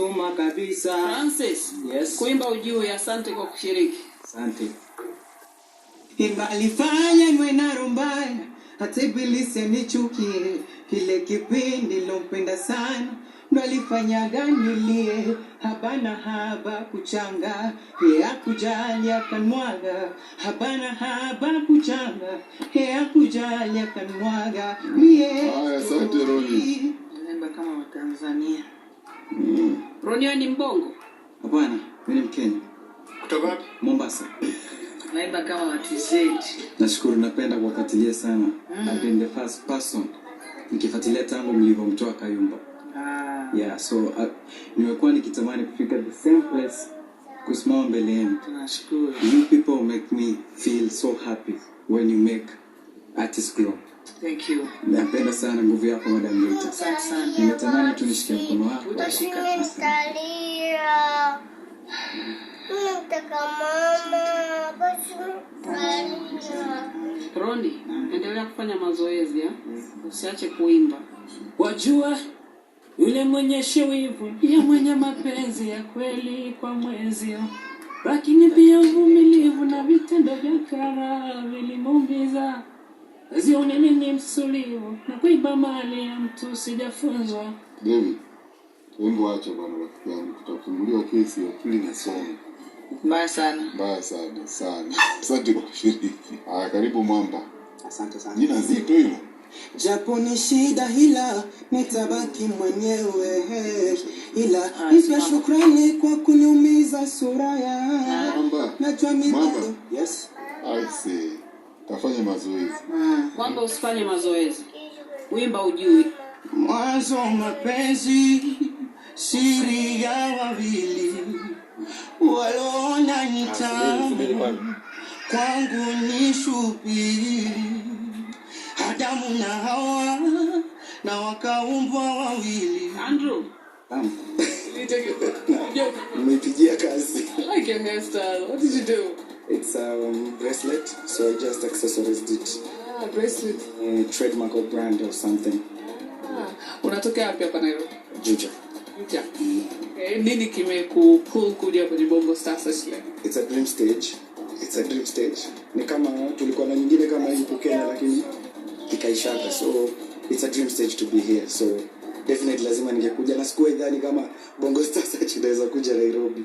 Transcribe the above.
umenituma kabisa. Francis, Yes. Kuimba ujue, asante kwa kushiriki. Asante. Alifanya niwe na rombaya, hata ibilisi anichukie. Kile kipindi nilompenda sana, ndo alifanyaga nilie. Habana haba kuchanga, yeye akujali akanmwaga. Habana haba kuchanga, yeye akujali akanmwaga. Haya, asante Roni. Naimba kama wa Tanzania. Roni ni Mbongo? Hapana, mimi ni Mkenya. Kutoka wapi? Mombasa. Naimba kama wa TZ. Nashukuru, napenda kuwafuatilia sana. I've been the first person nikifuatilia tangu mlivyomtoa Kayumba. Yeah, so nimekuwa nikitamani kufika the same place kusimama mbele yenu. Tunashukuru. You people make me feel so happy when you make artists grow. Thank you. Napenda sana nguvu yako Madam Rita. Asante sana. Nimetamani tunishikie mkono wako. Utashika. Nataka mama, basi Roni, endelea kufanya mazoezi ya. Usiache kuimba. Wajua yule mwenye shewivu ya mwenye mapenzi ya kweli kwa mwenzio, lakini pia uvumilivu na vitendo vya kara vilimuumiza. Zioni nini msulivu na kuiba mali ya mtu sijafunzwa. David, wimbo acha bwana rafiki yangu, tutafunguliwa kesi ya akili na somo. Mbaya sana. Mbaya sana, sana. Asante kwa kushiriki. Karibu Mwamba. Asante sana. Jina zito hilo. Japo ni shida hila nitabaki mwenyewe, ila nipe shukrani kwa kuniumiza sura ya Mwamba. najua mimi. Mwamba. Yes. I see. Tafanya mazoezi. Kwamba usifanye mazoezi. Wimba ujui. Mwanzo mapenzi siri ya wawili walona nitamu kwangu ni shubiri. Adamu na Hawa na wakaumbwa wawili. Andrew. Nimepigia kazi. I like your hairstyle. What did you do? It's a bracelet, so I just accessorized it. Bracelet. Trademark or brand or something. Unatoka wapi hapa Nairobi? Juja. Juja. Nini kimekupull kuja kwenye Bongo Stars leo? It's a dream stage. It's a dream stage. Ni kama tulikuwa na nyingine kama hii Kenya lakini ikaishaka. So it's a dream stage to be here. So definitely lazima ningekuja na sikuwa idhani kama Bongo Stars inaweza kuja Nairobi.